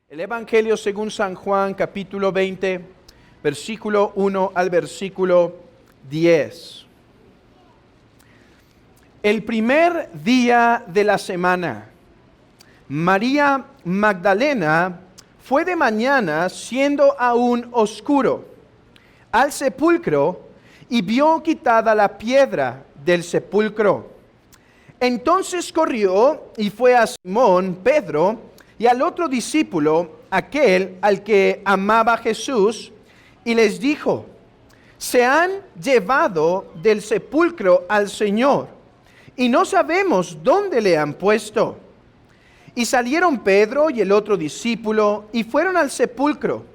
El Evangelio según San Juan, capítulo 20, versículo 1 al versículo 10. El primer día de la semana, María Magdalena fue de mañana, siendo aún oscuro, al sepulcro y vio quitada la piedra del sepulcro. Entonces corrió y fue a Simón Pedro y al otro discípulo, aquel al que amaba Jesús, y les dijo: se han llevado del sepulcro al Señor, y no sabemos dónde le han puesto. Y salieron Pedro y el otro discípulo, y fueron al sepulcro.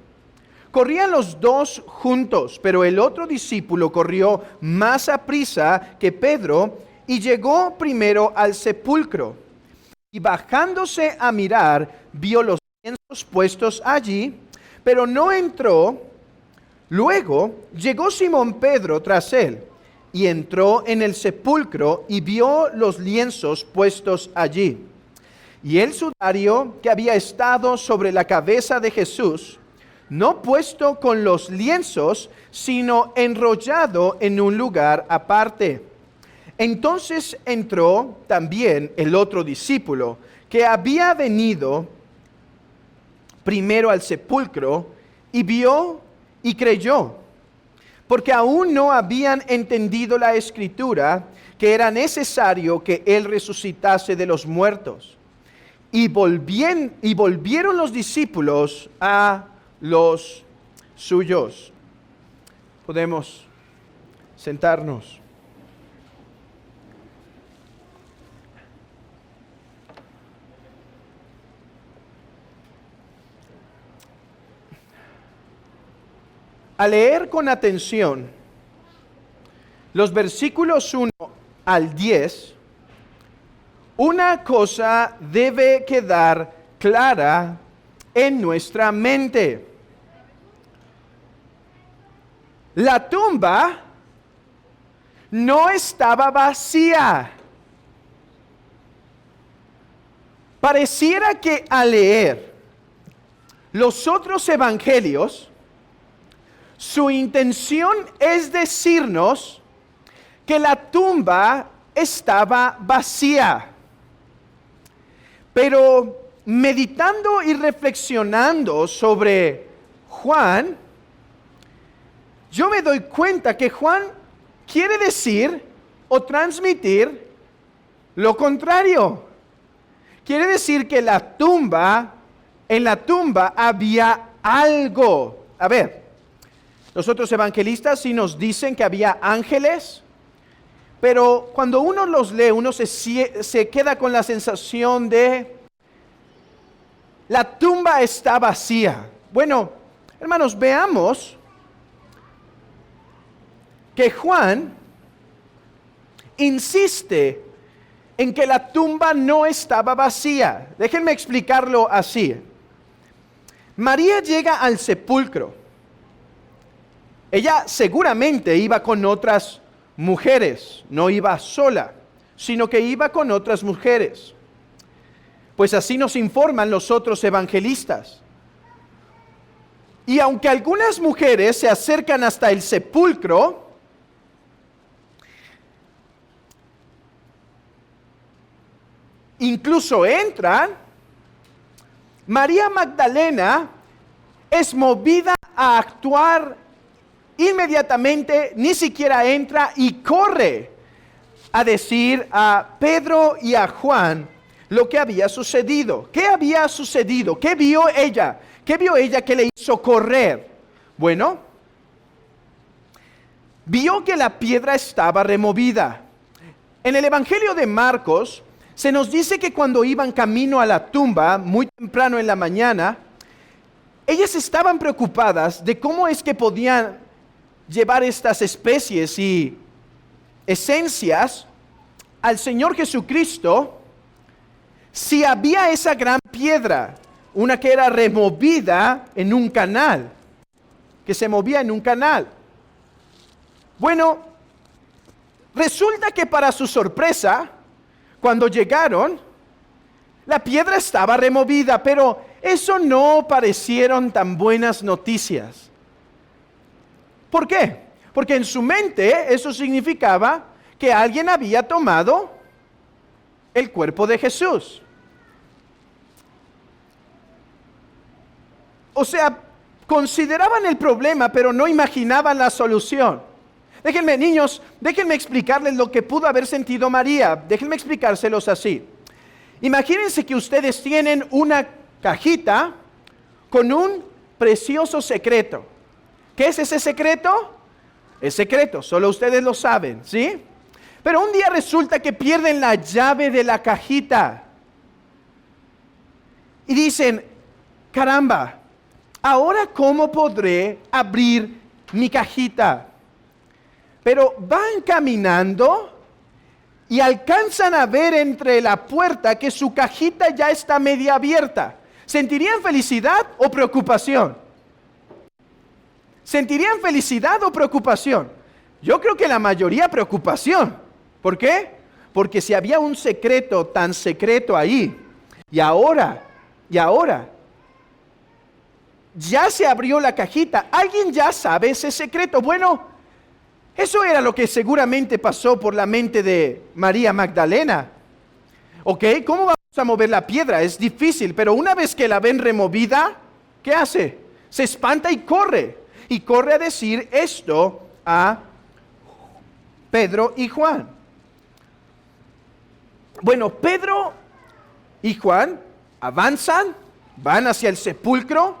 Corrían los dos juntos, pero el otro discípulo corrió más aprisa que Pedro, y llegó primero al sepulcro. Y bajándose a mirar, vio los lienzos puestos allí, pero no entró. Luego llegó Simón Pedro tras él, y entró en el sepulcro, y vio los lienzos puestos allí, y el sudario que había estado sobre la cabeza de Jesús, no puesto con los lienzos, sino enrollado en un lugar aparte. Entonces entró también el otro discípulo, que había venido primero al sepulcro, y vio y creyó, porque aún no habían entendido la Escritura, que era necesario que él resucitase de los muertos. Y volvieron los discípulos a los suyos. Podemos sentarnos. Al leer con atención los versículos 1 al 10, una cosa debe quedar clara en nuestra mente. La tumba no estaba vacía. Pareciera que al leer los otros evangelios, su intención es decirnos que la tumba estaba vacía. Pero meditando y reflexionando sobre Juan, yo me doy cuenta que Juan quiere decir o transmitir lo contrario. Quiere decir que en la tumba había algo. A ver, los otros evangelistas sí nos dicen que había ángeles, pero cuando uno los lee, uno se queda con la sensación de la tumba está vacía. Bueno, hermanos, veamos que Juan insiste en que la tumba no estaba vacía. Déjenme explicarlo así. María llega al sepulcro. Ella seguramente iba con otras mujeres, no iba sola, sino que iba con otras mujeres. Pues así nos informan los otros evangelistas. Y aunque algunas mujeres se acercan hasta el sepulcro, incluso entran, María Magdalena es movida a actuar inmediatamente, ni siquiera entra y corre a decir a Pedro y a Juan lo que había sucedido. ¿Qué había sucedido? ¿Qué vio ella? ¿Qué vio ella que le hizo correr? Bueno, vio que la piedra estaba removida. En el Evangelio de Marcos se nos dice que cuando iban camino a la tumba, muy temprano en la mañana, ellas estaban preocupadas de cómo es que podían llevar estas especies y esencias al Señor Jesucristo si había esa gran piedra, una que era removida en un canal, que se movía en un canal. Bueno, resulta que para su sorpresa, cuando llegaron, la piedra estaba removida, pero eso no parecieron tan buenas noticias. ¿Por qué? Porque en su mente eso significaba que alguien había tomado el cuerpo de Jesús. O sea, consideraban el problema, pero no imaginaban la solución. Déjenme, niños, déjenme explicarles lo que pudo haber sentido María. Déjenme explicárselos así. Imagínense que ustedes tienen una cajita con un precioso secreto. ¿Qué es ese secreto? Es secreto, solo ustedes lo saben, ¿sí? Pero un día resulta que pierden la llave de la cajita. Y dicen, caramba, ¿ahora cómo podré abrir mi cajita? Pero van caminando y alcanzan a ver entre la puerta que su cajita ya está media abierta. ¿Sentirían felicidad o preocupación? ¿Sentirían felicidad o preocupación? Yo creo que la mayoría preocupación. ¿Por qué? Porque si había un secreto tan secreto ahí, y ahora, ya se abrió la cajita, alguien ya sabe ese secreto. Bueno, eso era lo que seguramente pasó por la mente de María Magdalena. ¿Ok? ¿Cómo vamos a mover la piedra? Es difícil, pero una vez que la ven removida, ¿qué hace? Se espanta y corre. Y corre a decir esto a Pedro y Juan. Bueno, Pedro y Juan avanzan, van hacia el sepulcro.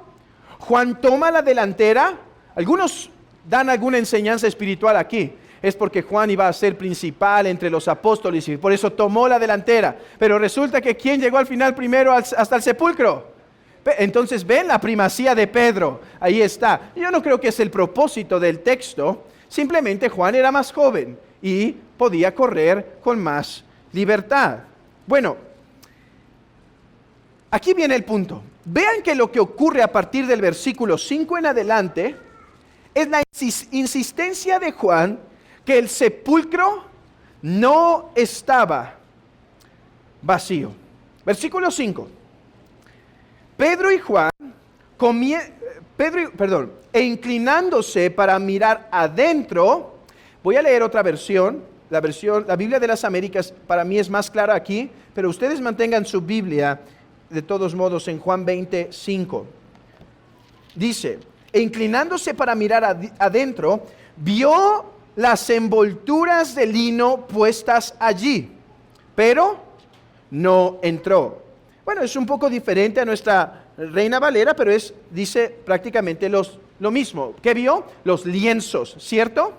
Juan toma la delantera. Algunos dan alguna enseñanza espiritual aquí. Es porque Juan iba a ser principal entre los apóstoles y por eso tomó la delantera. Pero resulta que ¿quién llegó al final primero hasta el sepulcro? Entonces ven la primacía de Pedro. Ahí está. Yo no creo que es el propósito del texto. Simplemente Juan era más joven y podía correr con más libertad. Bueno, aquí viene el punto. Vean que lo que ocurre a partir del versículo 5 en adelante es la insistencia de Juan que el sepulcro no estaba vacío. Versículo 5. Pedro y Juan, e inclinándose para mirar adentro, voy a leer otra versión, la Biblia de las Américas para mí es más clara aquí, pero ustedes mantengan su Biblia de todos modos en Juan 20:5. Dice, e inclinándose para mirar adentro, vio las envolturas de lino puestas allí, pero no entró. Bueno, es un poco diferente a nuestra Reina Valera, pero dice prácticamente lo mismo. ¿Qué vio? Los lienzos, ¿cierto?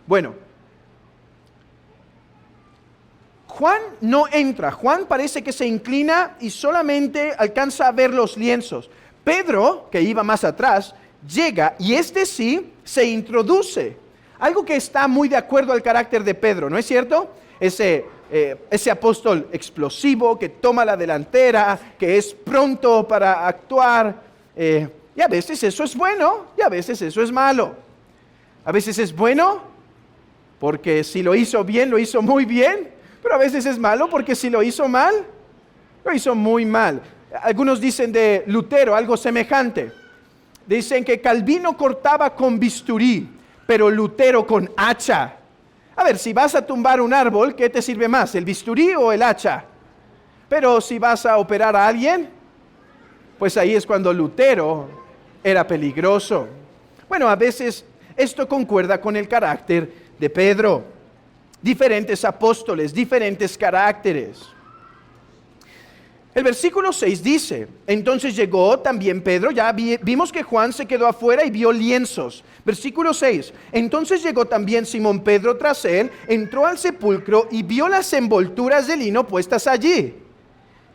Bueno, Juan no entra. Juan parece que se inclina y solamente alcanza a ver los lienzos. Pedro, que iba más atrás, llega y sí se introduce. Algo que está muy de acuerdo al carácter de Pedro, ¿no es cierto? Ese apóstol explosivo que toma la delantera, que es pronto para actuar. Y a veces eso es bueno y a veces eso es malo. A veces es bueno porque si lo hizo bien, lo hizo muy bien, pero a veces es malo porque si lo hizo mal, lo hizo muy mal. Algunos dicen de Lutero algo semejante. Dicen que Calvino cortaba con bisturí, pero Lutero con hacha. A ver, si vas a tumbar un árbol, ¿qué te sirve más, el bisturí o el hacha? Pero si vas a operar a alguien, pues ahí es cuando Lutero era peligroso. Bueno, a veces esto concuerda con el carácter de Pedro. Diferentes apóstoles, diferentes caracteres. El versículo 6 dice, entonces llegó también Pedro, ya vimos que Juan se quedó afuera y vio lienzos. Versículo 6, entonces llegó también Simón Pedro tras él, entró al sepulcro y vio las envolturas de lino puestas allí.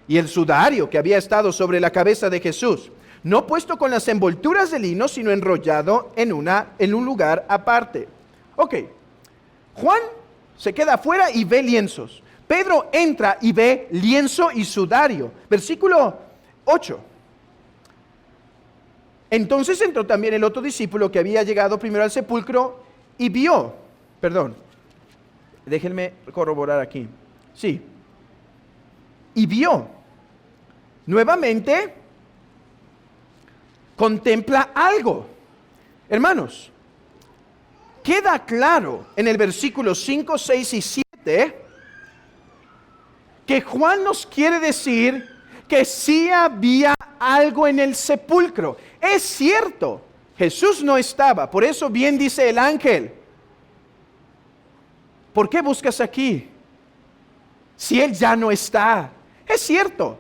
Y el sudario que había estado sobre la cabeza de Jesús, no puesto con las envolturas de lino, sino enrollado en un lugar aparte. Ok, Juan se queda afuera y ve lienzos. Pedro entra y ve lienzo y sudario. Versículo 8. Entonces entró también el otro discípulo que había llegado primero al sepulcro y vio, déjenme corroborar aquí. Sí. Y vio nuevamente contempla algo. Hermanos, queda claro en el versículo 5, 6 y 7 que Juan nos quiere decir que sí había algo en el sepulcro. Es cierto, Jesús no estaba, por eso bien dice el ángel: ¿por qué buscas aquí si Él ya no está? Es cierto,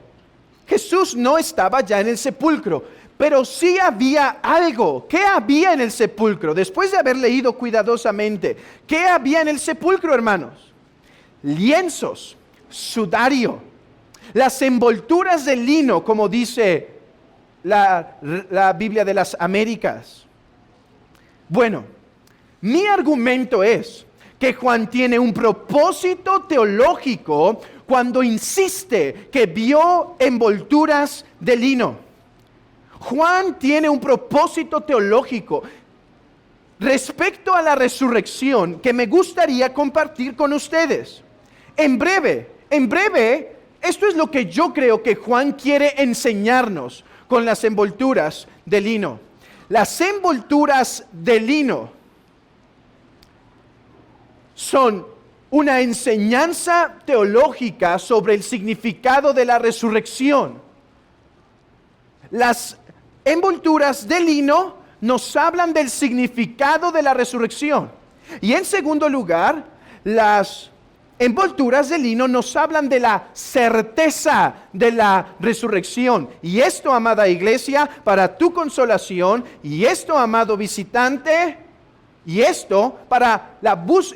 Jesús no estaba ya en el sepulcro, pero sí había algo. ¿Qué había en el sepulcro? Después de haber leído cuidadosamente, ¿qué había en el sepulcro, hermanos? Lienzos, sudario, las envolturas de lino, como dice la Biblia de las Américas. Bueno, mi argumento es que Juan tiene un propósito teológico cuando insiste que vio envolturas de lino. Juan tiene un propósito teológico respecto a la resurrección que me gustaría compartir con ustedes. En breve, esto es lo que yo creo que Juan quiere enseñarnos con las envolturas de lino. Las envolturas de lino son una enseñanza teológica sobre el significado de la resurrección. Las envolturas de lino nos hablan del significado de la resurrección. Y en segundo lugar, las envolturas de lino nos hablan de la certeza de la resurrección. Y esto, amada iglesia, para tu consolación, y esto, amado visitante, y esto para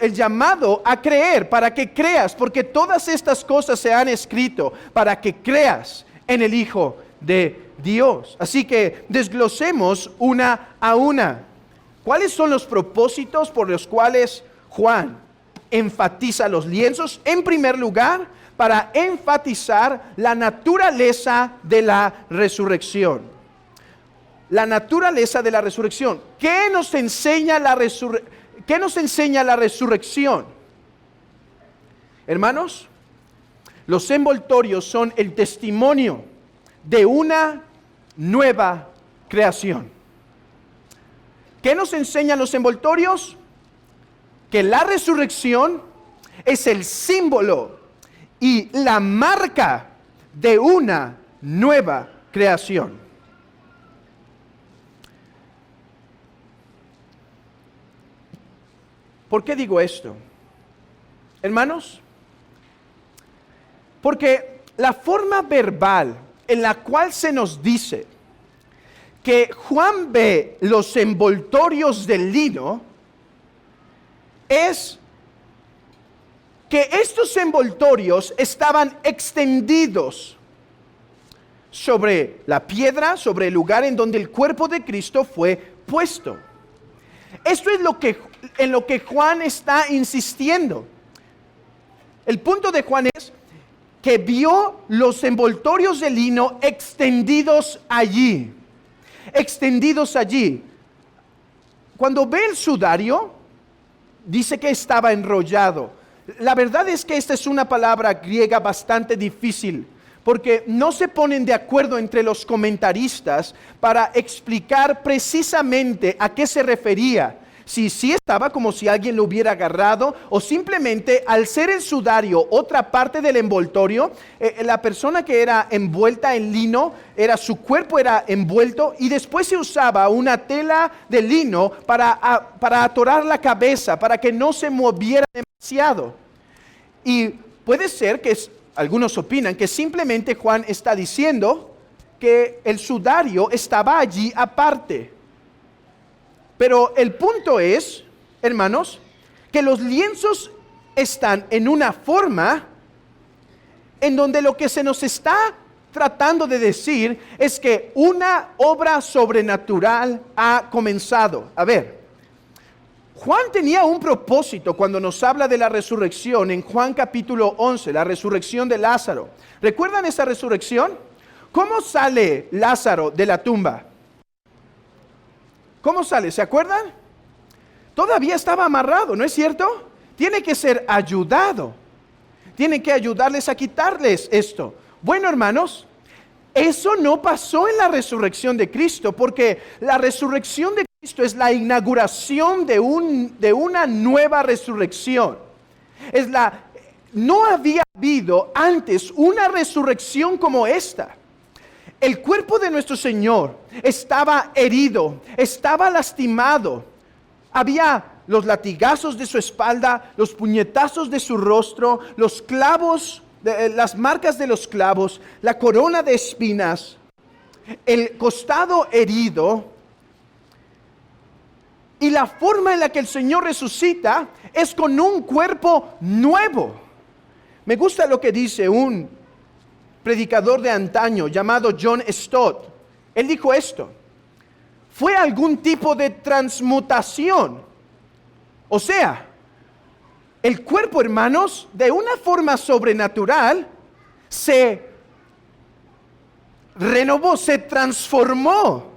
el llamado a creer, para que creas, porque todas estas cosas se han escrito para que creas en el Hijo de Dios. Así que desglosemos una a una. ¿Cuáles son los propósitos por los cuales Juan enfatiza los lienzos? En primer lugar, para enfatizar la naturaleza de la resurrección. La naturaleza de la resurrección. ¿Qué nos enseña la resurrección? Hermanos, los envoltorios son el testimonio de una nueva creación. ¿Qué nos enseñan los envoltorios? Que la resurrección es el símbolo y la marca de una nueva creación. ¿Por qué digo esto? Hermanos, porque la forma verbal en la cual se nos dice que Juan ve los envoltorios del lino es que estos envoltorios estaban extendidos sobre la piedra, sobre el lugar en donde el cuerpo de Cristo fue puesto. Esto es en lo que Juan está insistiendo. El punto de Juan es que vio los envoltorios de lino extendidos allí. Extendidos allí. Cuando ve el sudario, dice que estaba enrollado. La verdad es que esta es una palabra griega bastante difícil, porque no se ponen de acuerdo entre los comentaristas para explicar precisamente a qué se refería. Si estaba como si alguien lo hubiera agarrado, o simplemente al ser el sudario otra parte del envoltorio, la persona que era envuelta en lino, su cuerpo era envuelto, y después se usaba una tela de lino para atorar la cabeza, para que no se moviera demasiado. Y puede ser que algunos opinan que simplemente Juan está diciendo que el sudario estaba allí aparte. Pero el punto es, hermanos, que los lienzos están en una forma en donde lo que se nos está tratando de decir es que una obra sobrenatural ha comenzado. A ver, Juan tenía un propósito cuando nos habla de la resurrección en Juan capítulo 11, la resurrección de Lázaro. ¿Recuerdan esa resurrección? ¿Cómo sale Lázaro de la tumba? ¿Cómo sale? ¿Se acuerdan? Todavía estaba amarrado, ¿no es cierto? Tiene que ser ayudado. Tiene que ayudarles a quitarles esto. Bueno, hermanos, Eso no pasó en la resurrección de Cristo, porque la resurrección de Cristo es la inauguración de una nueva resurrección. No había habido antes una resurrección como esta. El cuerpo de nuestro Señor estaba herido, estaba lastimado. Había los latigazos de su espalda, los puñetazos de su rostro, los clavos, las marcas de los clavos, la corona de espinas, el costado herido. Y la forma en la que el Señor resucita es con un cuerpo nuevo. Me gusta lo que dice un predicador de antaño llamado John Stott. Él dijo esto: fue algún tipo de transmutación. O sea, el cuerpo, hermanos, de una forma sobrenatural, se renovó, se transformó.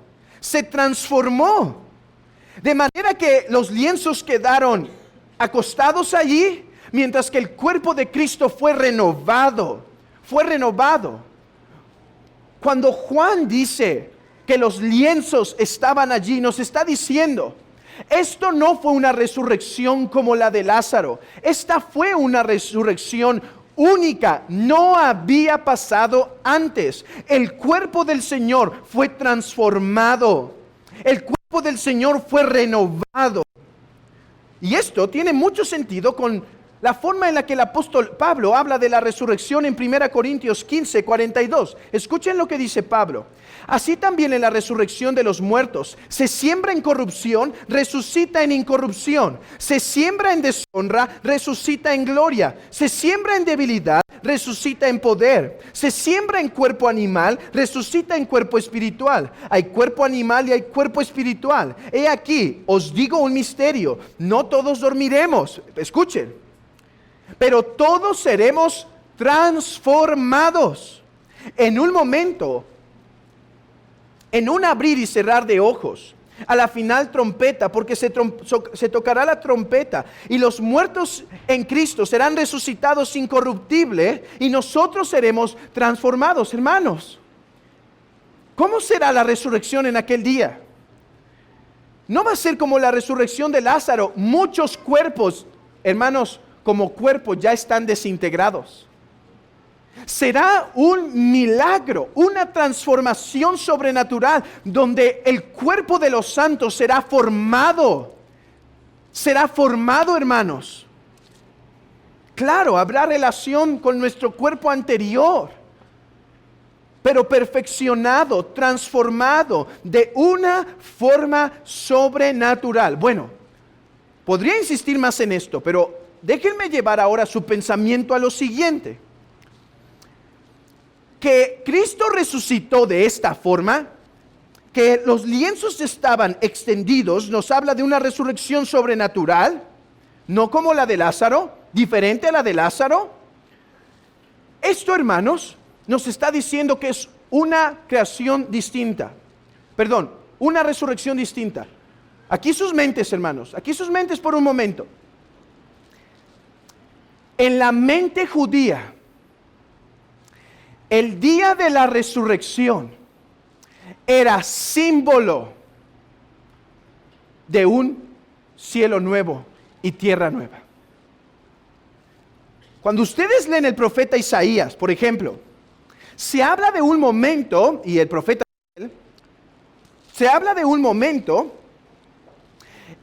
De manera que los lienzos quedaron acostados allí, mientras que el cuerpo de Cristo fue renovado. Cuando Juan dice que los lienzos estaban allí, nos está diciendo: esto no fue una resurrección como la de Lázaro. Esta fue una resurrección única. No había pasado antes. El cuerpo del Señor fue transformado. El cuerpo del Señor fue renovado. Y esto tiene mucho sentido con la forma en la que el apóstol Pablo habla de la resurrección en 1 Corintios 15, 42. Escuchen lo que dice Pablo. Así también en la resurrección de los muertos, se siembra en corrupción, resucita en incorrupción. Se siembra en deshonra, resucita en gloria. Se siembra en debilidad, resucita en poder. Se siembra en cuerpo animal, resucita en cuerpo espiritual. Hay cuerpo animal y hay cuerpo espiritual. He aquí, os digo un misterio: no todos dormiremos. Escuchen. Pero todos seremos transformados en un momento, en un abrir y cerrar de ojos, a la final trompeta, porque se tocará la trompeta y los muertos en Cristo serán resucitados incorruptibles y nosotros seremos transformados. Hermanos, ¿cómo será la resurrección en aquel día? No va a ser como la resurrección de Lázaro. Muchos cuerpos, hermanos, como cuerpo ya están desintegrados. Será un milagro, una transformación sobrenatural, donde el cuerpo de los santos será formado. Será formado, hermanos. Claro, habrá relación con nuestro cuerpo anterior, pero perfeccionado, transformado de una forma sobrenatural. Bueno, podría insistir más en esto, pero déjenme llevar ahora su pensamiento a lo siguiente: que Cristo resucitó de esta forma, que los lienzos estaban extendidos, nos habla de una resurrección sobrenatural, no como la de Lázaro, diferente a la de Lázaro. Esto, hermanos, nos está diciendo que es una creación distinta. Perdón, una resurrección distinta. Aquí sus mentes, hermanos, aquí sus mentes por un momento. En la mente judía, el día de la resurrección era símbolo de un cielo nuevo y tierra nueva. Cuando ustedes leen el profeta Isaías, por ejemplo, se habla de un momento, y el profeta se habla de un momento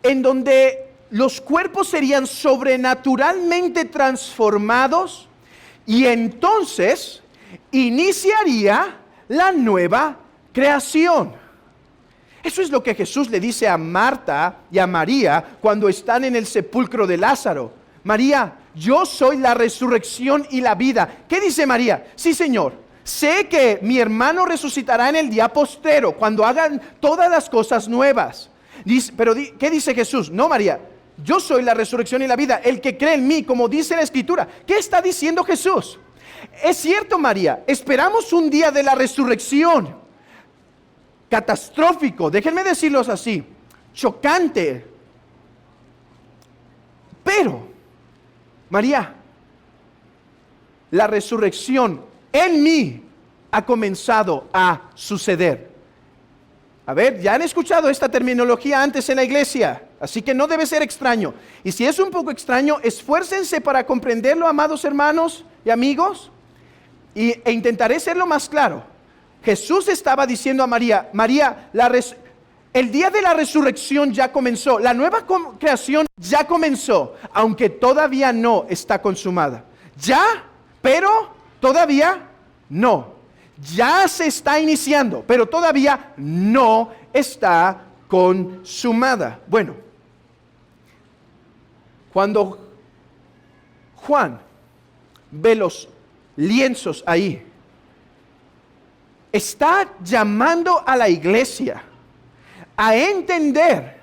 en donde los cuerpos serían sobrenaturalmente transformados y entonces iniciaría la nueva creación. Eso es lo que Jesús le dice a Marta y a María cuando están en el sepulcro de Lázaro. María, yo soy la resurrección y la vida. ¿Qué dice María? Sí, Señor, sé que mi hermano resucitará en el día postrero, cuando hagan todas las cosas nuevas. Pero ¿qué dice Jesús? No, María, yo soy la resurrección y la vida. El que cree en mí, como dice la Escritura. ¿Qué está diciendo Jesús? Es cierto, María, esperamos un día de la resurrección catastrófico, déjenme decirlos así, chocante. Pero, María, la resurrección en mí ha comenzado a suceder. A ver, ya han escuchado esta terminología antes en la iglesia, así que no debe ser extraño. Y si es un poco extraño, esfuércense para comprenderlo, amados hermanos y amigos, e intentaré ser lo más claro. Jesús estaba diciendo a María, María, el día de la resurrección ya comenzó, la nueva creación ya comenzó, aunque todavía no está consumada. Ya, pero todavía no. Ya se está iniciando, pero todavía no está consumada. Bueno, cuando Juan ve los lienzos ahí, está llamando a la iglesia a entender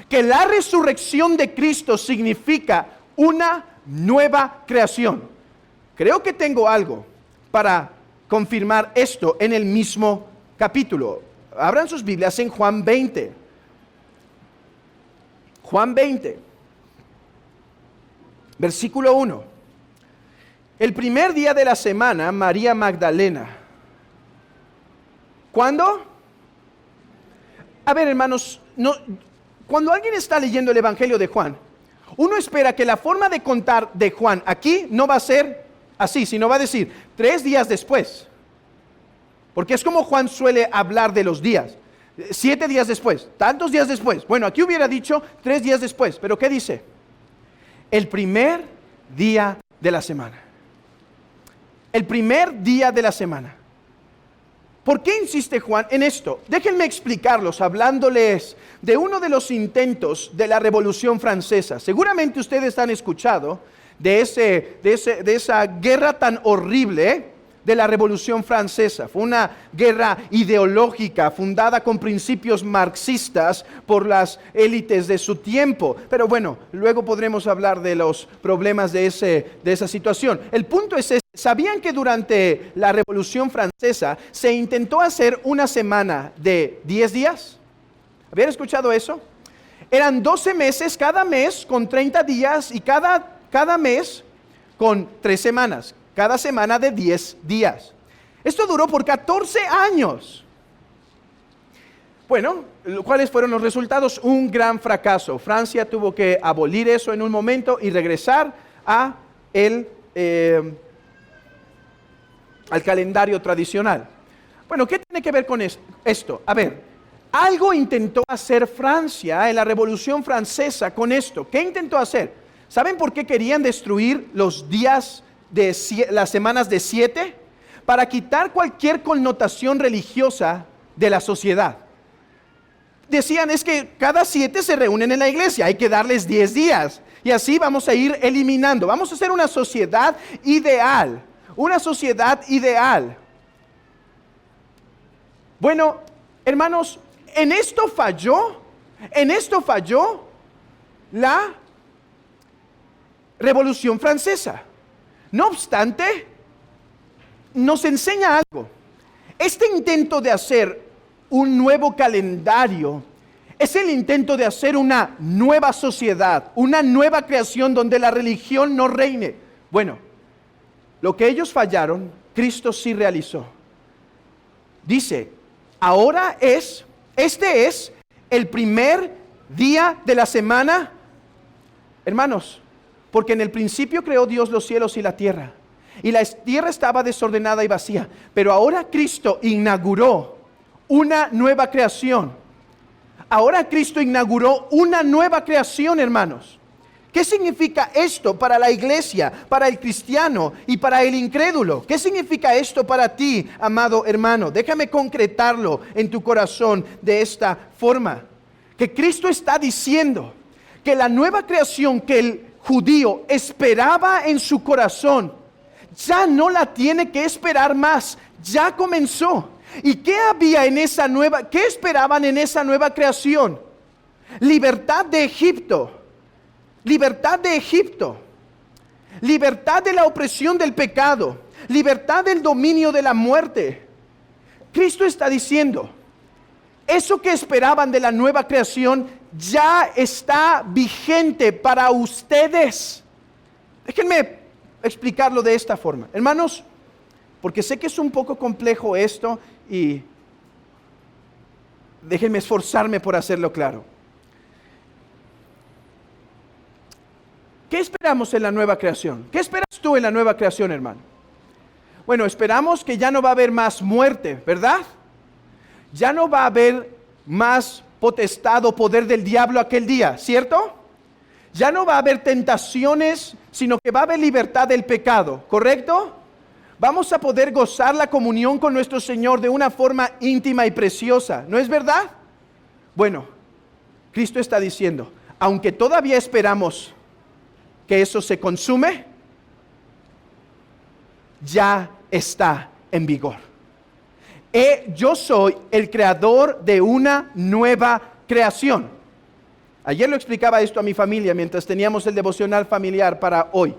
que la resurrección de Cristo significa una nueva creación. Creo que tengo algo para confirmar esto en el mismo capítulo. Abran sus Biblias en Juan 20. Juan 20, versículo 1. El primer día de la semana, María Magdalena. ¿Cuándo? A ver, hermanos, cuando alguien está leyendo el Evangelio de Juan, uno espera que la forma de contar de Juan aquí no va a ser así, sino va a decir 3 días después. Porque es como Juan suele hablar de los días. 7 días después, tantos días después. Bueno, aquí hubiera dicho 3 días después, pero ¿qué dice? El primer día de la semana. El primer día de la semana. ¿Por qué insiste Juan en esto? Déjenme explicarlos hablándoles de uno de los intentos de la Revolución Francesa. Seguramente ustedes han escuchado de esa guerra tan horrible de la Revolución Francesa. Fue una guerra ideológica fundada con principios marxistas por las élites de su tiempo. Pero bueno, luego podremos hablar de los problemas de esa situación. El punto es este. ¿Sabían que durante la Revolución Francesa se intentó hacer una semana de 10 días? ¿Habían escuchado eso? Eran 12 meses, cada mes con 30 días y cada mes con 3 semanas. Cada semana de 10 días. Esto duró por 14 años. Bueno, ¿cuáles fueron los resultados? Un gran fracaso. Francia tuvo que abolir eso en un momento y regresar al calendario tradicional. Bueno, ¿qué tiene que ver con esto? A ver, algo intentó hacer Francia en la Revolución Francesa con esto. ¿Qué intentó hacer? ¿Saben por qué querían destruir los días de las semanas de 7? Para quitar cualquier connotación religiosa de la sociedad. Decían, es que cada 7 se reúnen en la iglesia, hay que darles 10 días. Y así vamos a ir eliminando. Vamos a hacer una sociedad ideal. Una sociedad ideal. Bueno, hermanos, en esto falló la Revolución Francesa. No obstante, nos enseña algo. Este intento de hacer un nuevo calendario es el intento de hacer una nueva sociedad, una nueva creación donde la religión no reine. Bueno, lo que ellos fallaron, Cristo sí realizó. Dice, este es el primer día de la semana, hermanos, porque en el principio creó Dios los cielos y la tierra, y la tierra estaba desordenada y vacía, pero ahora Cristo inauguró una nueva creación. Ahora Cristo inauguró una nueva creación, hermanos. ¿Qué significa esto para la iglesia, para el cristiano y para el incrédulo? ¿Qué significa esto para ti, amado hermano? Déjame concretarlo en tu corazón de esta forma. Que Cristo está diciendo que la nueva creación que el judío esperaba en su corazón, ya no la tiene que esperar más, ya comenzó. ¿Y qué había en esa nueva, qué esperaban en esa nueva creación? Libertad de Egipto. Libertad de Egipto, libertad de la opresión del pecado, libertad del dominio de la muerte. Cristo está diciendo, eso que esperaban de la nueva creación ya está vigente para ustedes. Déjenme explicarlo de esta forma. Hermanos, porque sé que es un poco complejo esto y déjenme esforzarme por hacerlo claro. ¿Qué esperamos en la nueva creación? ¿Qué esperas tú en la nueva creación, hermano? Bueno, esperamos que ya no va a haber más muerte, ¿verdad? Ya no va a haber más potestad o poder del diablo aquel día, ¿cierto? Ya no va a haber tentaciones, sino que va a haber libertad del pecado, ¿correcto? Vamos a poder gozar la comunión con nuestro Señor de una forma íntima y preciosa, ¿no es verdad? Bueno, Cristo está diciendo, aunque todavía esperamos que eso se consume, ya está en vigor. Yo soy el creador de una nueva creación. Ayer lo explicaba esto a mi familia mientras teníamos el devocional familiar para hoy.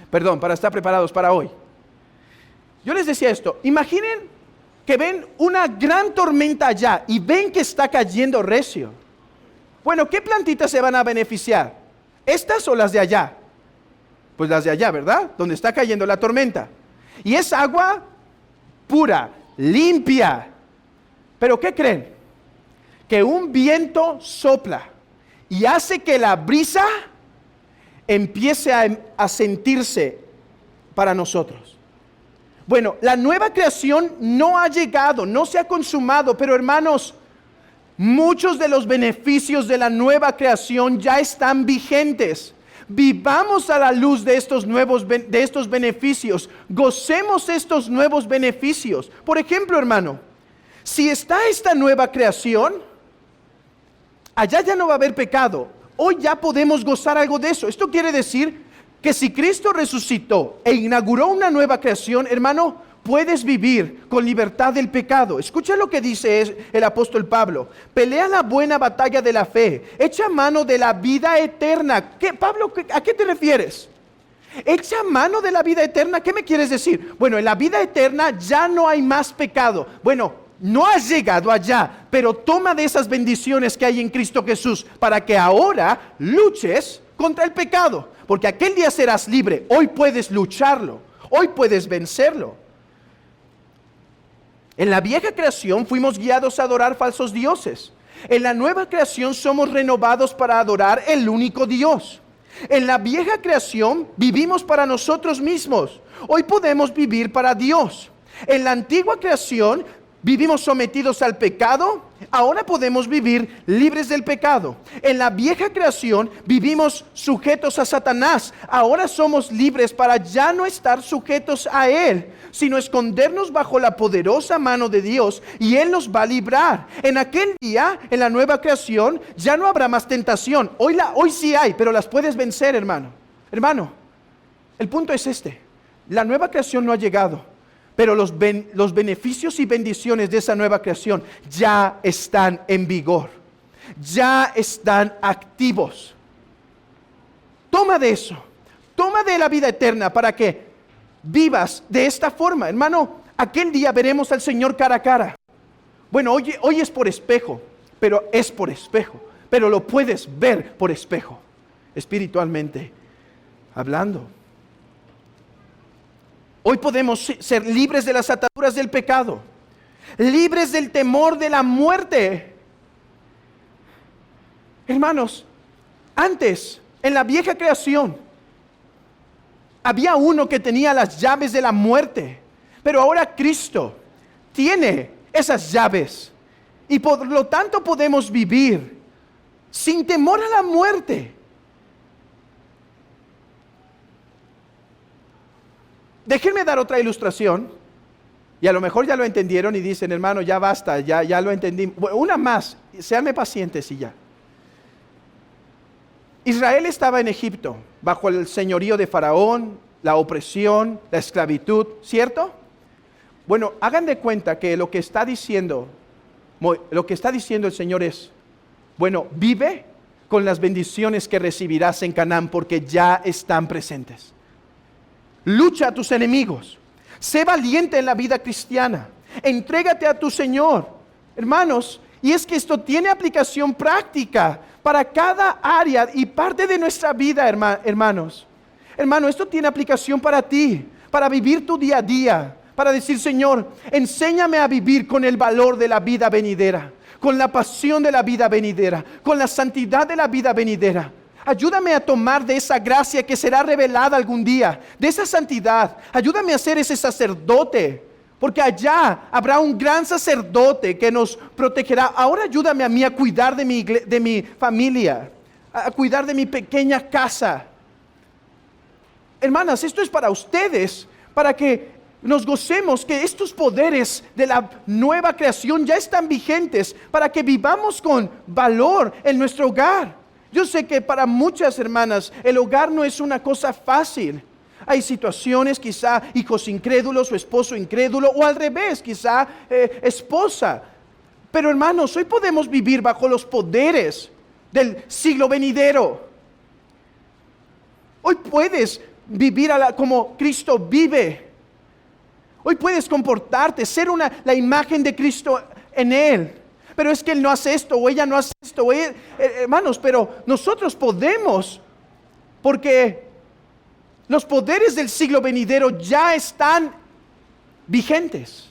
Para estar preparados para hoy. Yo les decía esto, imaginen que ven una gran tormenta allá y ven que está cayendo recio. Bueno, ¿qué plantitas se van a beneficiar? ¿Estas o las de allá? Pues las de allá, ¿verdad? Donde está cayendo la tormenta. Y es agua pura, limpia. ¿Pero qué creen? Que un viento sopla y hace que la brisa empiece a sentirse para nosotros. Bueno, la nueva creación no ha llegado, no se ha consumado, pero hermanos, muchos de los beneficios de la nueva creación ya están vigentes. Vivamos a la luz de estos beneficios. Gocemos estos nuevos beneficios. Por ejemplo, hermano, si está esta nueva creación, allá ya no va a haber pecado. Hoy ya podemos gozar algo de eso. Esto quiere decir que si Cristo resucitó e inauguró una nueva creación, hermano, puedes vivir con libertad del pecado. Escucha lo que dice el apóstol Pablo. Pelea la buena batalla de la fe. Echa mano de la vida eterna. Pablo, ¿a qué te refieres? Echa mano de la vida eterna. ¿Qué me quieres decir? Bueno, en la vida eterna ya no hay más pecado. Bueno, no has llegado allá, pero toma de esas bendiciones que hay en Cristo Jesús para que ahora luches contra el pecado. Porque aquel día serás libre. Hoy puedes lucharlo. Hoy puedes vencerlo. En la vieja creación fuimos guiados a adorar falsos dioses. En la nueva creación somos renovados para adorar el único Dios. En la vieja creación vivimos para nosotros mismos. Hoy podemos vivir para Dios. En la antigua creación vivimos sometidos al pecado. Ahora podemos vivir libres del pecado. En la vieja creación vivimos sujetos a Satanás. Ahora somos libres para ya no estar sujetos a él, sino escondernos bajo la poderosa mano de Dios y Él nos va a librar. En aquel día, en la nueva creación, ya no habrá más tentación. Hoy sí hay, pero las puedes vencer, hermano. Hermano, el punto es este. La nueva creación no ha llegado, pero los beneficios y bendiciones de esa nueva creación ya están en vigor. Ya están activos. Toma de eso. Toma de la vida eterna para que vivas de esta forma. Hermano, aquel día veremos al Señor cara a cara. Bueno, hoy es por espejo, pero es por espejo. Pero lo puedes ver por espejo, espiritualmente hablando. Hoy podemos ser libres de las ataduras del pecado, libres del temor de la muerte. Hermanos, antes, en la vieja creación, había uno que tenía las llaves de la muerte, pero ahora Cristo tiene esas llaves y por lo tanto podemos vivir sin temor a la muerte. Déjenme dar otra ilustración y a lo mejor ya lo entendieron y dicen, hermano, ya basta, ya lo entendí. Bueno, una más, seanme pacientes y ya. Israel estaba en Egipto, bajo el señorío de Faraón, la opresión, la esclavitud, ¿cierto? Bueno, hagan de cuenta que lo que está diciendo el Señor es, bueno, vive con las bendiciones que recibirás en Canaán porque ya están presentes. Lucha a tus enemigos. Sé valiente en la vida cristiana. Entrégate a tu Señor. Hermanos, y es que esto tiene aplicación práctica para cada área y parte de nuestra vida, hermanos. Hermano, esto tiene aplicación para ti, para vivir tu día a día, para decir, Señor, enséñame a vivir con el valor de la vida venidera, con la pasión de la vida venidera, con la santidad de la vida venidera. Ayúdame a tomar de esa gracia que será revelada algún día, de esa santidad. Ayúdame a ser ese sacerdote, porque allá habrá un gran sacerdote que nos protegerá. Ahora ayúdame a mí a cuidar de mi familia, a cuidar de mi pequeña casa. Hermanas, esto es para ustedes, para que nos gocemos que estos poderes de la nueva creación ya están vigentes, para que vivamos con valor en nuestro hogar. Yo sé que para muchas hermanas el hogar no es una cosa fácil. Hay situaciones, quizá hijos incrédulos o esposo incrédulo, o al revés, quizá esposa. Pero hermanos, hoy podemos vivir bajo los poderes del siglo venidero. Hoy puedes vivir como Cristo vive. Hoy puedes comportarte, ser la imagen de Cristo en Él. Pero es que Él no hace esto, o ella no hace esto. Hermanos, pero nosotros podemos, porque los poderes del siglo venidero ya están vigentes.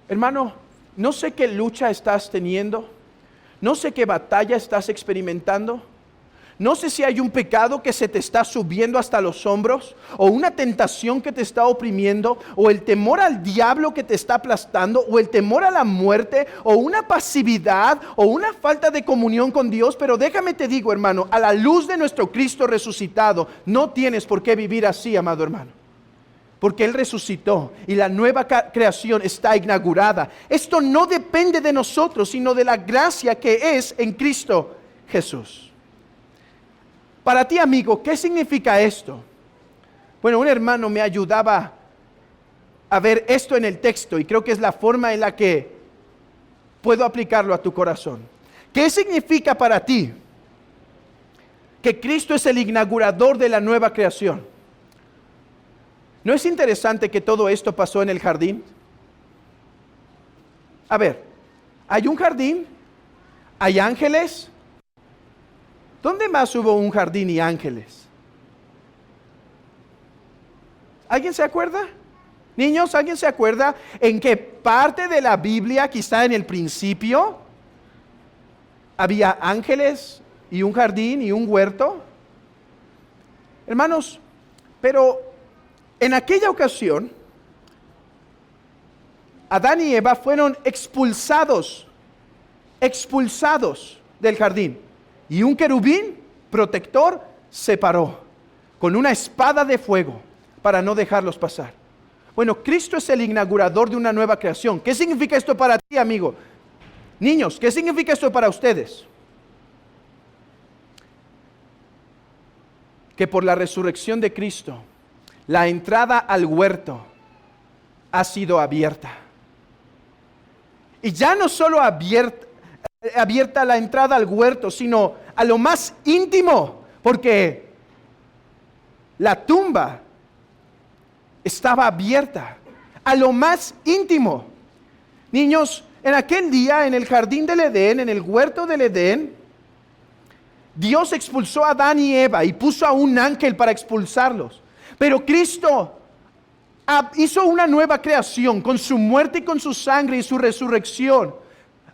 Hermano, no sé qué lucha estás teniendo, no sé qué batalla estás experimentando, no sé si hay un pecado que se te está subiendo hasta los hombros, o una tentación que te está oprimiendo, o el temor al diablo que te está aplastando, o el temor a la muerte, o una pasividad, o una falta de comunión con Dios. Pero déjame te digo, hermano, a la luz de nuestro Cristo resucitado, no tienes por qué vivir así, amado hermano. Porque Él resucitó y la nueva creación está inaugurada. Esto no depende de nosotros, sino de la gracia que es en Cristo Jesús. Para ti, amigo, ¿qué significa esto? Bueno, un hermano me ayudaba a ver esto en el texto y creo que es la forma en la que puedo aplicarlo a tu corazón. ¿Qué significa para ti que Cristo es el inaugurador de la nueva creación? ¿No es interesante que todo esto pasó en el jardín? A ver, hay un jardín, hay ángeles. ¿Dónde más hubo un jardín y ángeles? ¿Alguien se acuerda? Niños, ¿alguien se acuerda en qué parte de la Biblia, quizá en el principio, había ángeles y un jardín y un huerto? Hermanos, pero en aquella ocasión, Adán y Eva fueron expulsados del jardín. Y un querubín protector se paró con una espada de fuego para no dejarlos pasar. Bueno, Cristo es el inaugurador de una nueva creación. ¿Qué significa esto para ti, amigo? Niños, ¿qué significa esto para ustedes? Que por la resurrección de Cristo, la entrada al huerto ha sido abierta. Y ya no solo abierta la entrada al huerto, sino a lo más íntimo, porque la tumba estaba abierta a lo más íntimo. Niños, en aquel día, en el jardín del Edén, en el huerto del Edén, Dios expulsó a Adán y Eva y puso a un ángel para expulsarlos. Pero Cristo hizo una nueva creación con su muerte y con su sangre y su resurrección.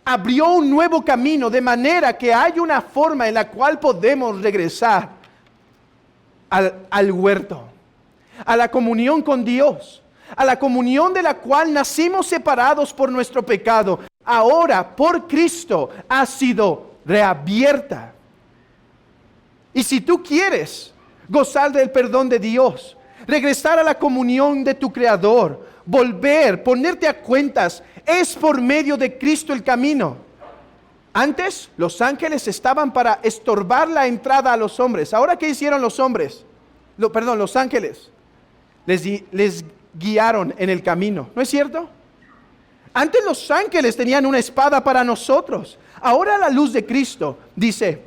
Abrió un nuevo camino, de manera que hay una forma en la cual podemos regresar al huerto, a la comunión con Dios, a la comunión de la cual nacimos separados por nuestro pecado. Ahora, por Cristo, ha sido reabierta. Y si tú quieres gozar del perdón de Dios, regresar a la comunión de tu Creador, volver, ponerte a cuentas, es por medio de Cristo el camino. Antes los ángeles estaban para estorbar la entrada a los hombres. Ahora, ¿qué hicieron los hombres? Los ángeles les guiaron en el camino, ¿no es cierto? Antes los ángeles tenían una espada para nosotros. Ahora, a la luz de Cristo, dice: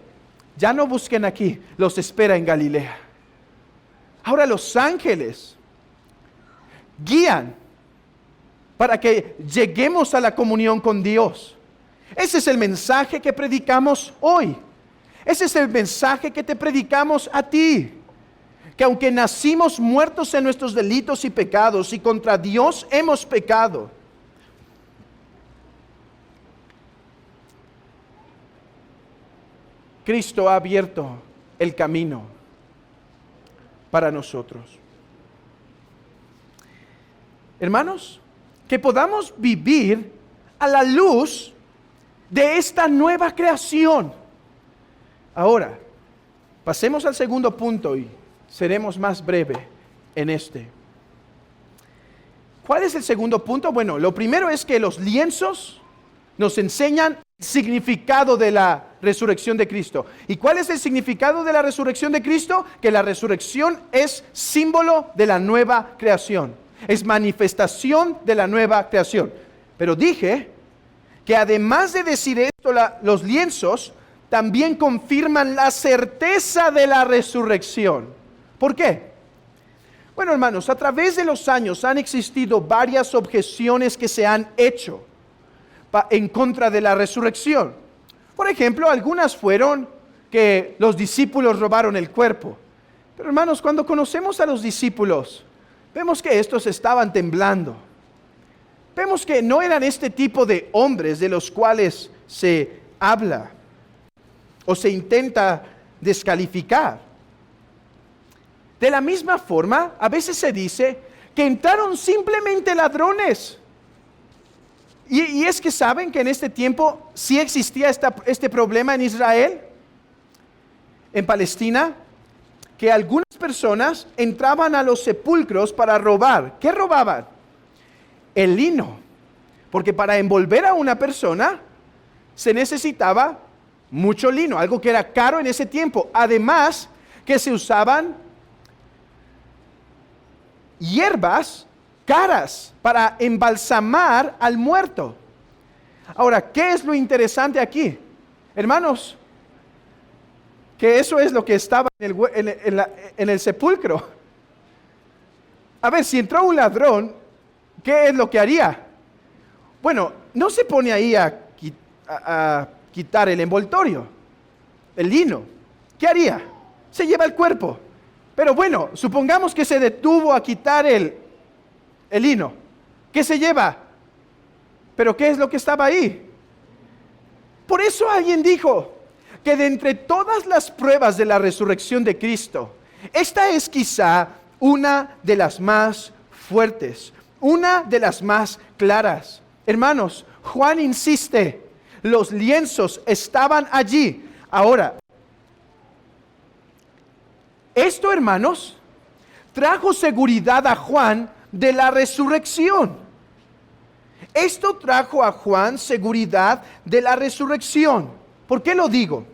ya no busquen aquí, los espera en Galilea. Ahora los ángeles guían para que lleguemos a la comunión con Dios. Ese es el mensaje que predicamos hoy. Ese es el mensaje que te predicamos a ti. Que aunque nacimos muertos en nuestros delitos y pecados y contra Dios hemos pecado, Cristo ha abierto el camino para nosotros. Hermanos, que podamos vivir a la luz de esta nueva creación. Ahora, pasemos al segundo punto y seremos más breve en este. ¿Cuál es el segundo punto? Bueno, lo primero es que los lienzos nos enseñan el significado de la resurrección de Cristo. ¿Y cuál es el significado de la resurrección de Cristo? Que la resurrección es símbolo de la nueva creación. Es manifestación de la nueva creación. Pero dije que además de decir esto, los lienzos también confirman la certeza de la resurrección. ¿Por qué? Bueno, hermanos, a través de los años han existido varias objeciones que se han hecho en contra de la resurrección. Por ejemplo, algunas fueron que los discípulos robaron el cuerpo. Pero hermanos, cuando conocemos a los discípulos, vemos que estos estaban temblando. Vemos que no eran este tipo de hombres de los cuales se habla o se intenta descalificar. De la misma forma, a veces se dice que entraron simplemente ladrones. Y es que saben que en este tiempo sí existía este problema en Israel, en Palestina, que algunas personas entraban a los sepulcros para robar. ¿Qué robaban? El lino. Porque para envolver a una persona se necesitaba mucho lino, algo que era caro en ese tiempo. Además, que se usaban hierbas caras para embalsamar al muerto. Ahora, ¿qué es lo interesante aquí? Hermanos, que eso es lo que estaba en el sepulcro. A ver, si entró un ladrón, ¿qué es lo que haría? Bueno, no se pone ahí a quitar el envoltorio, el lino. ¿Qué haría? Se lleva el cuerpo. Pero bueno, supongamos que se detuvo a quitar el lino. ¿Qué se lleva? ¿Pero qué es lo que estaba ahí? Por eso alguien dijo que de entre todas las pruebas de la resurrección de Cristo, esta es quizá una de las más fuertes, una de las más claras. Hermanos, Juan insiste, los lienzos estaban allí. Ahora, esto, hermanos, trajo seguridad a Juan de la resurrección. Esto trajo a Juan seguridad de la resurrección. ¿Por qué lo digo?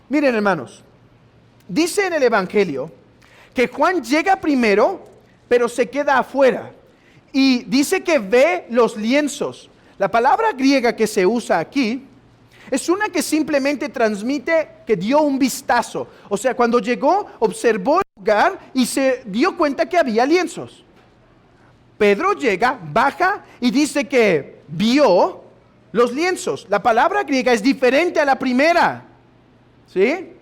Miren, hermanos, dice en el Evangelio que Juan llega primero, pero se queda afuera. Y dice que ve los lienzos. La palabra griega que se usa aquí es una que simplemente transmite que dio un vistazo. O sea, cuando llegó, observó el lugar y se dio cuenta que había lienzos. Pedro llega, baja y dice que vio los lienzos. La palabra griega es diferente a la primera. ¿Sí?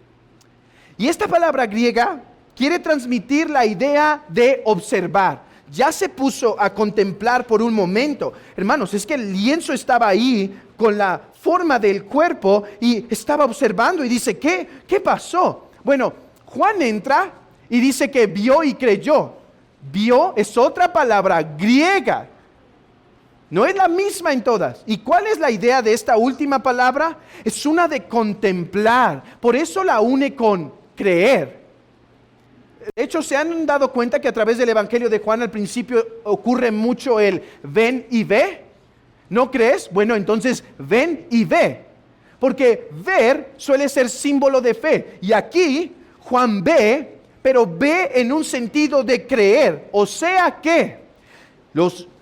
Y esta palabra griega quiere transmitir la idea de observar. Ya se puso a contemplar por un momento. Hermanos, es que el lienzo estaba ahí con la forma del cuerpo y estaba observando y dice, ¿qué pasó? Bueno, Juan entra y dice que vio y creyó. Vio es otra palabra griega. No es la misma en todas. ¿Y cuál es la idea de esta última palabra? Es una de contemplar. Por eso la une con creer. De hecho, ¿se han dado cuenta que a través del Evangelio de Juan al principio ocurre mucho el ven y ve? ¿No crees? Bueno, entonces ven y ve. Porque ver suele ser símbolo de fe. Y aquí Juan ve, pero ve en un sentido de creer. O sea que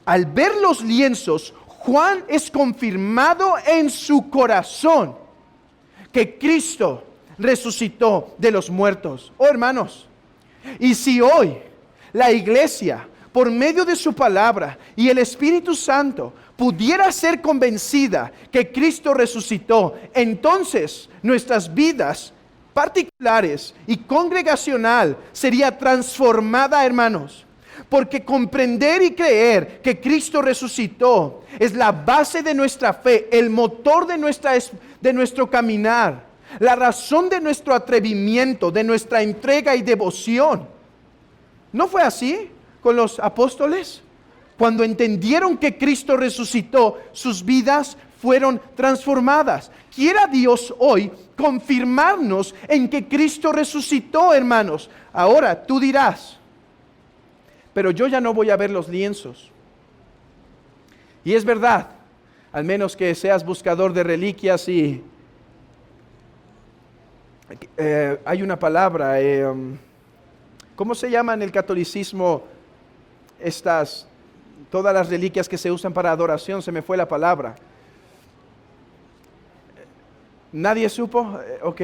al ver los lienzos, Juan es confirmado en su corazón que Cristo resucitó de los muertos. Oh, hermanos, y si hoy la iglesia, por medio de su palabra y el Espíritu Santo, pudiera ser convencida que Cristo resucitó, entonces nuestras vidas particulares y congregacional sería transformada, hermanos. Porque comprender y creer que Cristo resucitó es la base de nuestra fe, el motor de nuestro caminar, la razón de nuestro atrevimiento, de nuestra entrega y devoción. ¿No fue así con los apóstoles? Cuando entendieron que Cristo resucitó, sus vidas fueron transformadas. Quiera Dios hoy confirmarnos en que Cristo resucitó, hermanos. Ahora tú dirás, pero yo ya no voy a ver los lienzos. Y es verdad, al menos que seas buscador de reliquias y hay una palabra, ¿cómo se llama en el catolicismo todas las reliquias que se usan para adoración? Se me fue la palabra. ¿Nadie supo? Ok.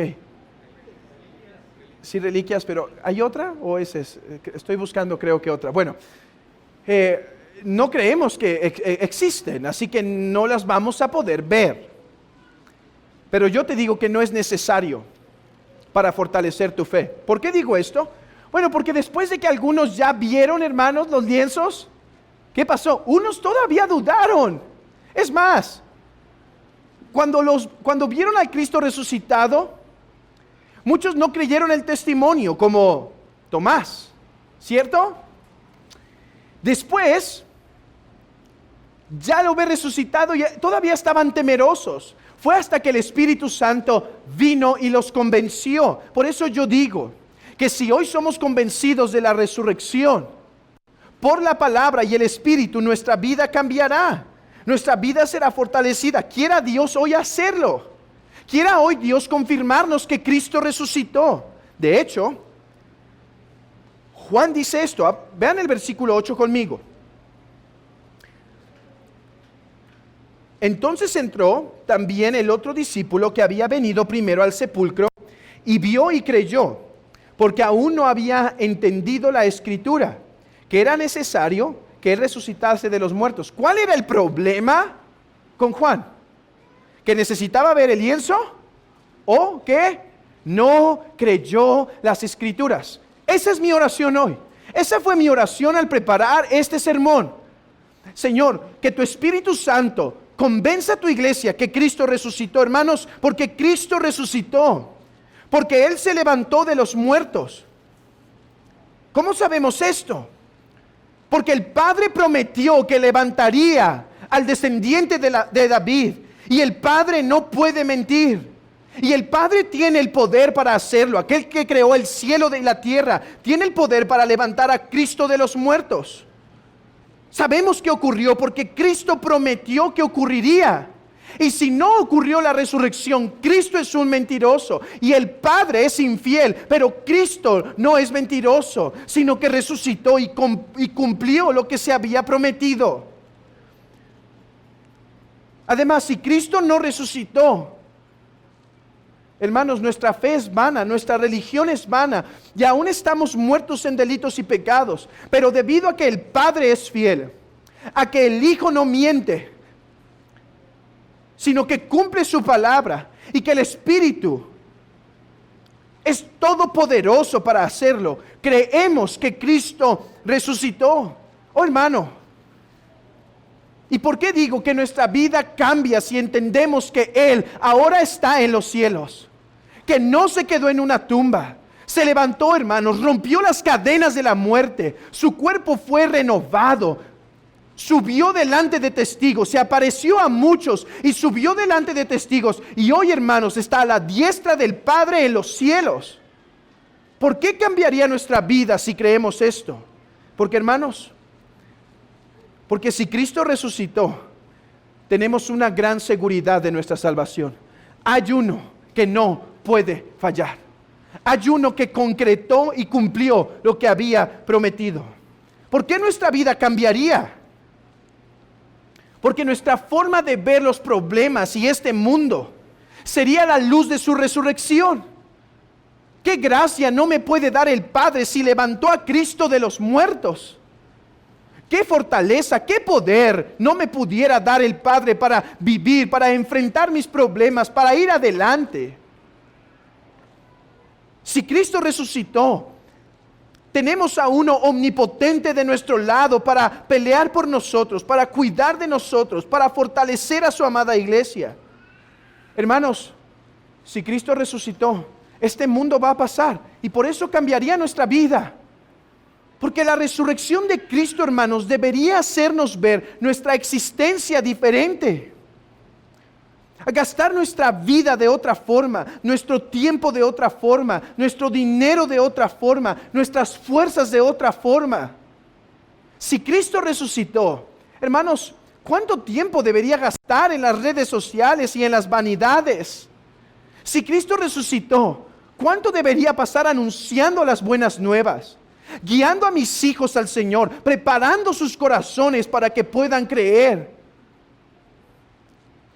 Sí, reliquias, pero ¿hay otra? ¿O ese es? Estoy buscando, creo que otra. Bueno, no creemos que existen, así que no las vamos a poder ver. Pero yo te digo que no es necesario para fortalecer tu fe. ¿Por qué digo esto? Bueno, porque después de que algunos ya vieron, hermanos, los lienzos, ¿qué pasó? Unos todavía dudaron. Es más, cuando vieron al Cristo resucitado, muchos no creyeron el testimonio, como Tomás, ¿cierto? Después, ya lo ve resucitado y todavía estaban temerosos. Fue hasta que el Espíritu Santo vino y los convenció. Por eso yo digo que si hoy somos convencidos de la resurrección por la palabra y el Espíritu, nuestra vida cambiará. Nuestra vida será fortalecida. Quiera Dios hoy hacerlo. Quiera hoy Dios confirmarnos que Cristo resucitó. De hecho, Juan dice esto. Vean el versículo 8 conmigo. Entonces entró también el otro discípulo que había venido primero al sepulcro y vio y creyó, porque aún no había entendido la Escritura, que era necesario que él resucitase de los muertos. ¿Cuál era el problema con Juan? ¿Que necesitaba ver el lienzo? ¿O que no creyó las Escrituras? Esa es mi oración hoy. Esa fue mi oración al preparar este sermón. Señor, que tu Espíritu Santo convenza a tu iglesia que Cristo resucitó, hermanos, porque Cristo resucitó, porque Él se levantó de los muertos. ¿Cómo sabemos esto? Porque el Padre prometió que levantaría al descendiente de David, y el Padre no puede mentir. Y el Padre tiene el poder para hacerlo. Aquel que creó el cielo y la tierra tiene el poder para levantar a Cristo de los muertos. Sabemos que ocurrió porque Cristo prometió que ocurriría. Y si no ocurrió la resurrección, Cristo es un mentiroso y el Padre es infiel. Pero Cristo no es mentiroso, sino que resucitó y cumplió lo que se había prometido. Además, si Cristo no resucitó, hermanos, nuestra fe es vana, nuestra religión es vana, y aún estamos muertos en delitos y pecados. Pero debido a que el Padre es fiel, a que el Hijo no miente, sino que cumple su palabra, y que el Espíritu es todopoderoso para hacerlo, creemos que Cristo resucitó. Oh, hermano, ¿y por qué digo que nuestra vida cambia si entendemos que Él ahora está en los cielos? Que no se quedó en una tumba. Se levantó, hermanos, rompió las cadenas de la muerte. Su cuerpo fue renovado. Subió delante de testigos. Se apareció a muchos y subió delante de testigos. Y hoy, hermanos, está a la diestra del Padre en los cielos. ¿Por qué cambiaría nuestra vida si creemos esto? Porque, hermanos, porque si Cristo resucitó, tenemos una gran seguridad de nuestra salvación. Hay uno que no puede fallar. Hay uno que concretó y cumplió lo que había prometido. ¿Por qué nuestra vida cambiaría? Porque nuestra forma de ver los problemas y este mundo sería la luz de su resurrección. ¿Qué gracia no me puede dar el Padre si levantó a Cristo de los muertos? ¿Qué fortaleza, qué poder no me pudiera dar el Padre para vivir, para enfrentar mis problemas, para ir adelante? Si Cristo resucitó, tenemos a uno omnipotente de nuestro lado para pelear por nosotros, para cuidar de nosotros, para fortalecer a su amada iglesia. Hermanos, si Cristo resucitó, este mundo va a pasar y por eso cambiaría nuestra vida. Porque la resurrección de Cristo, hermanos, debería hacernos ver nuestra existencia diferente. A gastar nuestra vida de otra forma, nuestro tiempo de otra forma, nuestro dinero de otra forma, nuestras fuerzas de otra forma. Si Cristo resucitó, hermanos, ¿cuánto tiempo debería gastar en las redes sociales y en las vanidades? Si Cristo resucitó, ¿cuánto debería pasar anunciando las buenas nuevas? Guiando a mis hijos al Señor, preparando sus corazones para que puedan creer.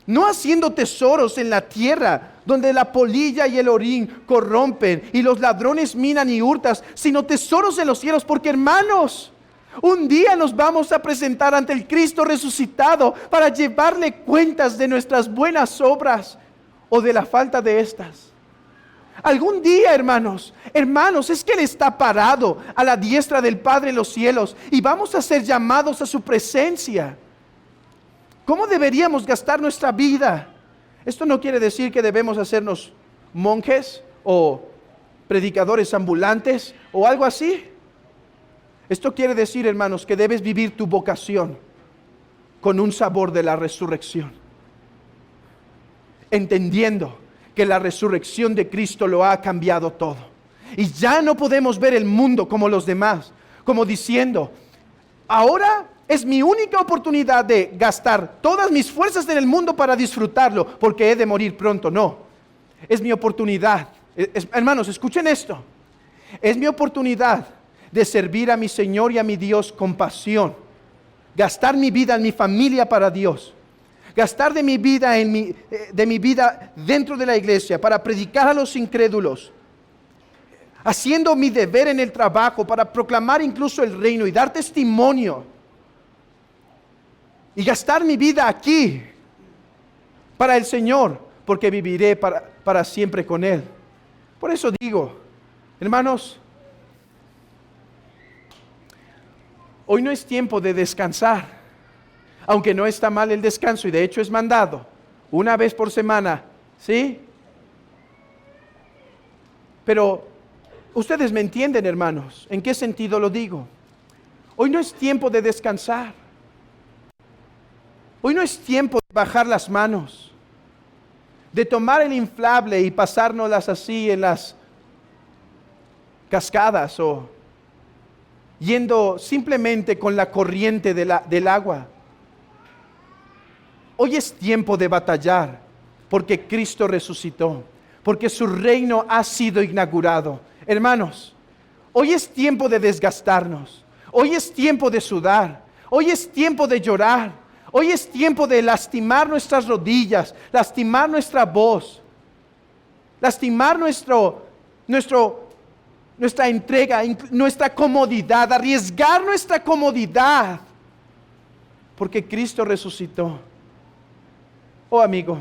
No haciendo tesoros en la tierra, donde la polilla y el orín corrompen y los ladrones minan y hurtas, sino tesoros en los cielos, porque hermanos, un día nos vamos a presentar ante el Cristo resucitado para llevarle cuentas de nuestras buenas obras o de la falta de estas. Algún día, hermanos, es que Él está parado a la diestra del Padre en los cielos y vamos a ser llamados a su presencia. ¿Cómo deberíamos gastar nuestra vida? Esto no quiere decir que debemos hacernos monjes o predicadores ambulantes o algo así. Esto quiere decir, hermanos, que debes vivir tu vocación con un sabor de la resurrección, entendiendo que la resurrección de Cristo lo ha cambiado todo. Y ya no podemos ver el mundo como los demás, como diciendo, ahora es mi única oportunidad de gastar todas mis fuerzas en el mundo para disfrutarlo, porque he de morir pronto. No, es mi oportunidad. Hermanos, escuchen esto. Es mi oportunidad de servir a mi Señor y a mi Dios con pasión. Gastar mi vida en mi familia para Dios. Gastar de mi vida dentro de la iglesia para predicar a los incrédulos. Haciendo mi deber en el trabajo para proclamar incluso el reino y dar testimonio. Y gastar mi vida aquí para el Señor, porque viviré para siempre con Él. Por eso digo, hermanos, hoy no es tiempo de descansar. Aunque no está mal el descanso y de hecho es mandado una vez por semana, ¿sí? Pero ustedes me entienden, hermanos, ¿en qué sentido lo digo? Hoy no es tiempo de descansar. Hoy no es tiempo de bajar las manos, de tomar el inflable y pasárnoslas así en las cascadas o yendo simplemente con la corriente del agua. Hoy es tiempo de batallar, porque Cristo resucitó, porque su reino ha sido inaugurado. Hermanos, hoy es tiempo de desgastarnos, hoy es tiempo de sudar, hoy es tiempo de llorar, hoy es tiempo de lastimar nuestras rodillas, lastimar nuestra voz, lastimar nuestra entrega, nuestra comodidad, arriesgar nuestra comodidad, porque Cristo resucitó. Oh amigo,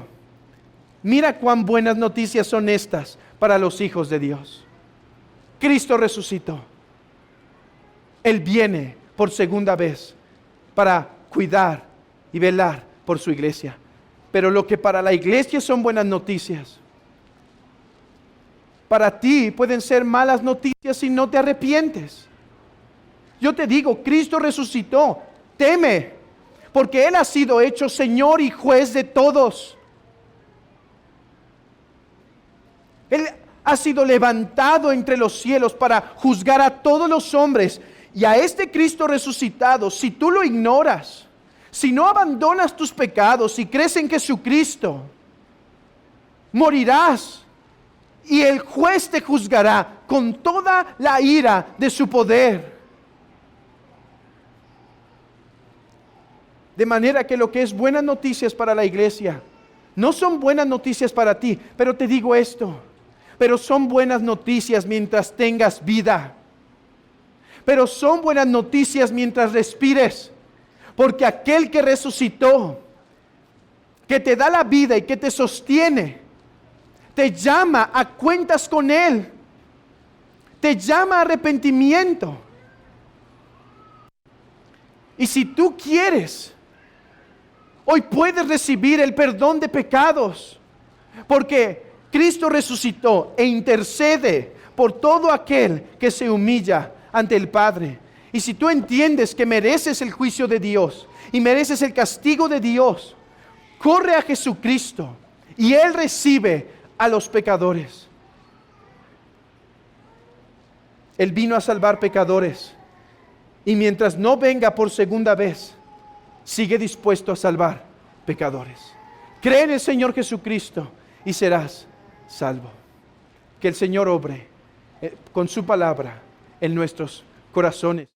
mira cuán buenas noticias son estas para los hijos de Dios. Cristo resucitó. Él viene por segunda vez para cuidar y velar por su iglesia. Pero lo que para la iglesia son buenas noticias, para ti pueden ser malas noticias si no te arrepientes. Yo te digo, Cristo resucitó. Teme, porque Él ha sido hecho Señor y juez de todos. Él ha sido levantado entre los cielos para juzgar a todos los hombres. Y a este Cristo resucitado, si tú lo ignoras, si no abandonas tus pecados y crees en Jesucristo, morirás. Y el juez te juzgará con toda la ira de su poder. De manera que lo que es buenas noticias para la iglesia, no son buenas noticias para ti, pero te digo esto, pero son buenas noticias mientras tengas vida. Pero son buenas noticias mientras respires, porque aquel que resucitó, que te da la vida y que te sostiene, te llama a cuentas con Él. te llama a arrepentimiento. Y si tú quieres, hoy puedes recibir el perdón de pecados, porque Cristo resucitó e intercede por todo aquel que se humilla ante el Padre. Y si tú entiendes que mereces el juicio de Dios y mereces el castigo de Dios, corre a Jesucristo y Él recibe a los pecadores. Él vino a salvar pecadores y mientras no venga por segunda vez, sigue dispuesto a salvar pecadores. Cree en el Señor Jesucristo y serás salvo. Que el Señor obre con su palabra en nuestros corazones.